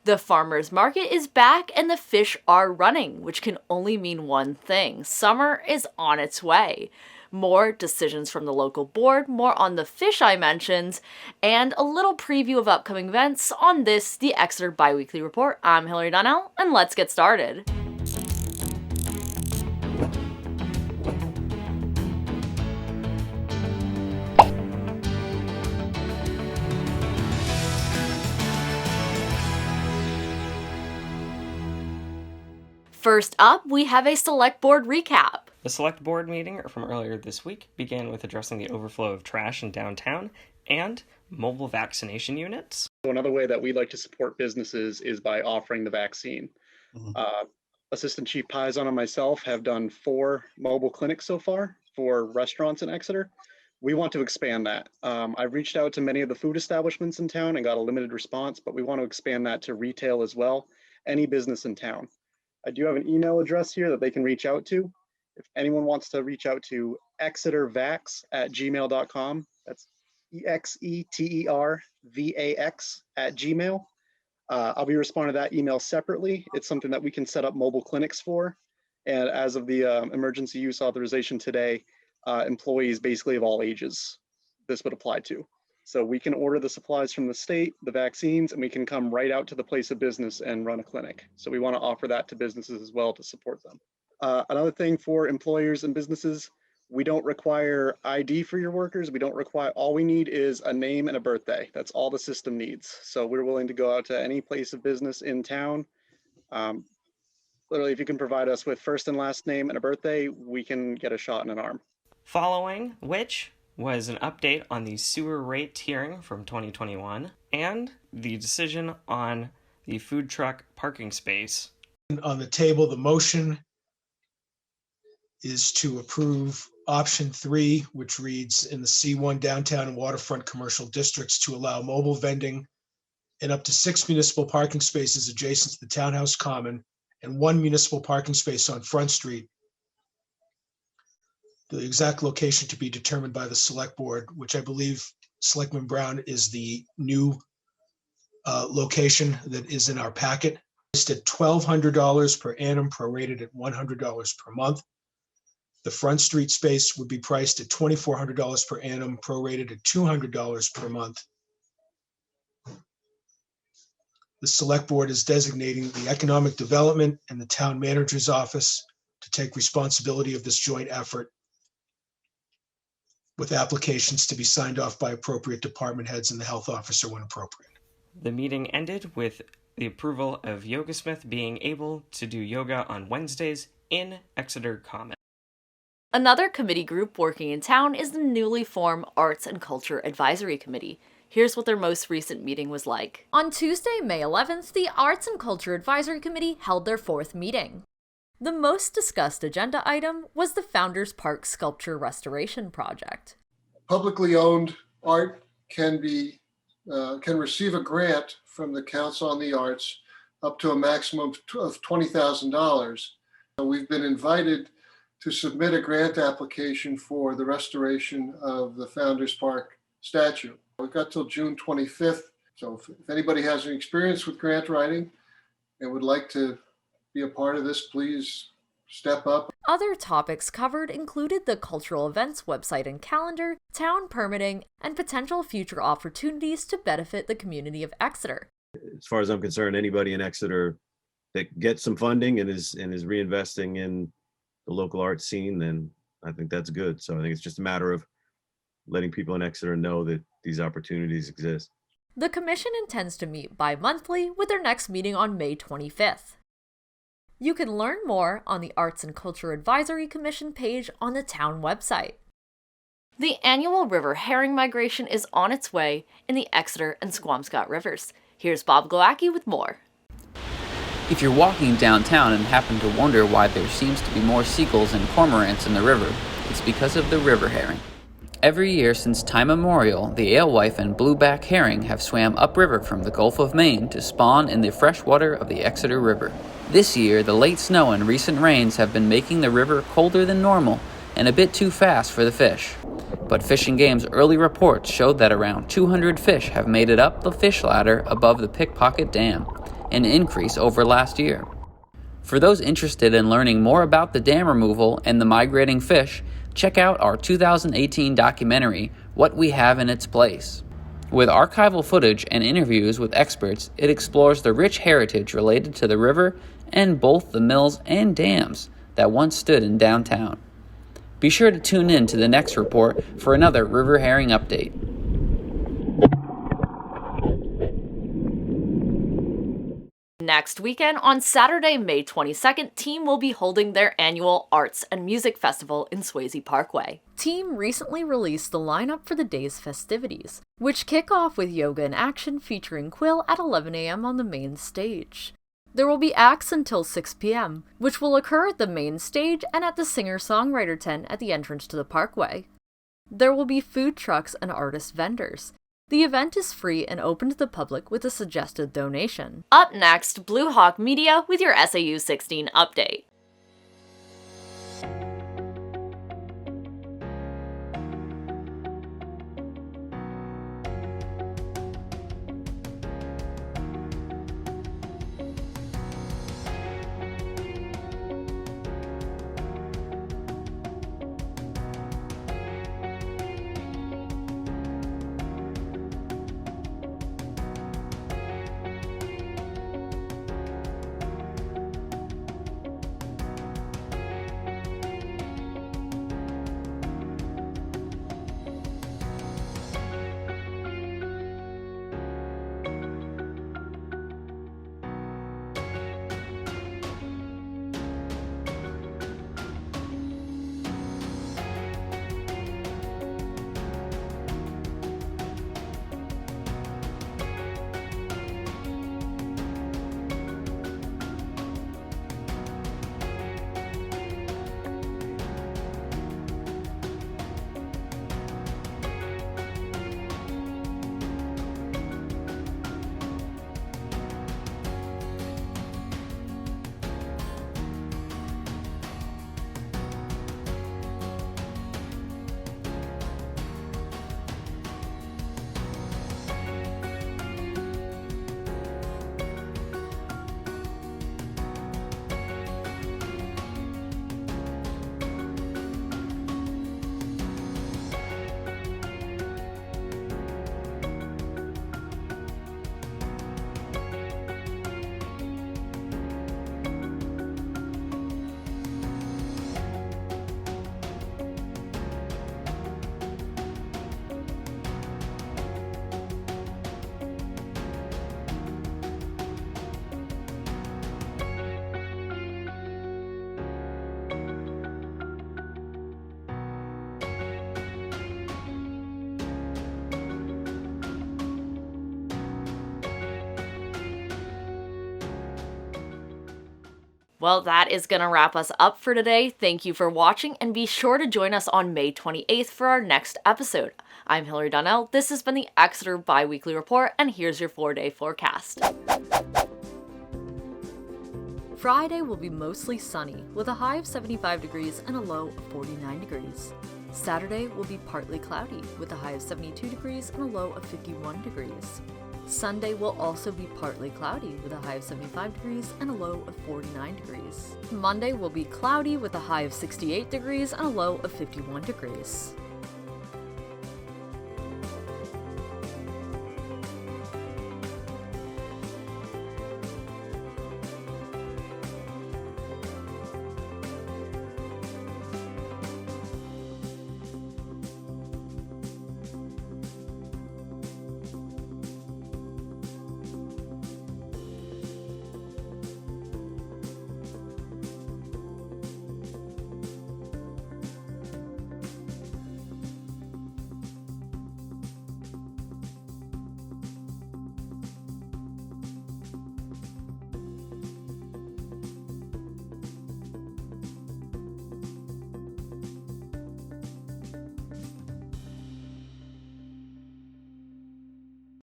The farmer's market is back and the fish are running, which can only mean one thing. Summer is on its way. More decisions from the local board, more on the fish I mentioned, and a little preview of upcoming events on this, the Exeter Biweekly Report. I'm Hillary Donnell, and let's get started. First up, we have a select board recap. The select board meeting from earlier this week began with addressing the overflow of trash in downtown and mobile vaccination units. So another way that we like to support businesses is by offering the vaccine. Assistant Chief Pizon and myself have done 4 mobile clinics so far for restaurants in Exeter. We want to expand that. I've reached out to many of the food establishments in town and got a limited response, but we want to expand that to retail as well, any business in town. I do have an email address here that they can reach out to. If anyone wants to reach out to exetervax@gmail.com, that's EXETERVAX@gmail. I'll be responding to that email separately. It's something that we can set up mobile clinics for. And as of the emergency use authorization today, employees basically of all ages, this would apply to. So we can order the supplies from the state, the vaccines, and we can come right out to the place of business and run a clinic. So we want to offer that to businesses as well to support them. Another thing for employers and businesses, we don't require ID for your workers. We don't require, all we need is a name and a birthday. That's all the system needs. So we're willing to go out to any place of business in town. Literally, if you can provide us with first and last name and a birthday, we can get a shot in an arm. Following which was an update on the sewer rate tiering from 2021 and the decision on the food truck parking space. On the table, the motion is to approve option 3, which reads in the C1 downtown and waterfront commercial districts to allow mobile vending in up to 6 municipal parking spaces adjacent to the townhouse common and 1 municipal parking space on Front Street. The exact location to be determined by the select board, which I believe Selectman Brown is the new location that is in our packet. It's at $1,200 per annum, prorated at $100 per month. The Front Street space would be priced at $2,400 per annum, prorated at $200 per month. The select board is designating the economic development and the town manager's office to take responsibility of this joint effort, with applications to be signed off by appropriate department heads and the health officer when appropriate. The meeting ended with the approval of Yogasmith being able to do yoga on Wednesdays in Exeter Common. Another committee group working in town is the newly formed Arts and Culture Advisory Committee. Here's what their most recent meeting was like. On Tuesday, May 11th, the Arts and Culture Advisory Committee held their 4th meeting. The most discussed agenda item was the Founders Park Sculpture Restoration Project. Publicly owned art can receive a grant from the Council on the Arts up to a maximum of $20,000. We've been invited to submit a grant application for the restoration of the Founders Park statue. We've got till June 25th. So if anybody has any experience with grant writing and would like to be a part of this, please step up. Other topics covered included the cultural events website and calendar, town permitting, and potential future opportunities to benefit the community of Exeter. As far as I'm concerned, anybody in Exeter that gets some funding and is reinvesting in the local art scene, then I think that's good. So I think it's just a matter of letting people in Exeter know that these opportunities exist. The commission intends to meet bi-monthly with their next meeting on May 25th. You can learn more on the Arts and Culture Advisory Commission page on the town website. The annual river herring migration is on its way in the Exeter and Squamscott rivers. Here's Bob Glowacki with more. If you're walking downtown and happen to wonder why there seems to be more seagulls and cormorants in the river, it's because of the river herring. Every year since time immemorial, the alewife and blueback herring have swam upriver from the Gulf of Maine to spawn in the fresh water of the Exeter River. This year, the late snow and recent rains have been making the river colder than normal and a bit too fast for the fish. But Fish and Game's early reports showed that around 200 fish have made it up the fish ladder above the Pickpocket Dam. an increase over last year. For those interested in learning more about the dam removal and the migrating fish, check out our 2018 documentary, What We Have in Its Place. With archival footage and interviews with experts, it explores the rich heritage related to the river and both the mills and dams that once stood in downtown. Be sure to tune in to the next report for another river herring update. Next weekend, on Saturday, May 22nd, Team will be holding their annual Arts and Music Festival in Swayze Parkway. Team recently released the lineup for the day's festivities, which kick off with Yoga in Action featuring Quill at 11 a.m. on the main stage. There will be acts until 6 p.m., which will occur at the main stage and at the singer-songwriter tent at the entrance to the parkway. There will be food trucks and artist vendors. The event is free and open to the public with a suggested donation. Up next, Blue Hawk Media with your SAU 16 update. Well, that is going to wrap us up for today. Thank you for watching, and be sure to join us on May 28th for our next episode. I'm Hillary Donnell. This has been the Exeter Biweekly Report, and here's your 4-day forecast. Friday will be mostly sunny, with a high of 75 degrees and a low of 49 degrees. Saturday will be partly cloudy, with a high of 72 degrees and a low of 51 degrees. Sunday will also be partly cloudy, with a high of 75 degrees and a low of 49 degrees. Monday will be cloudy, with a high of 68 degrees and a low of 51 degrees.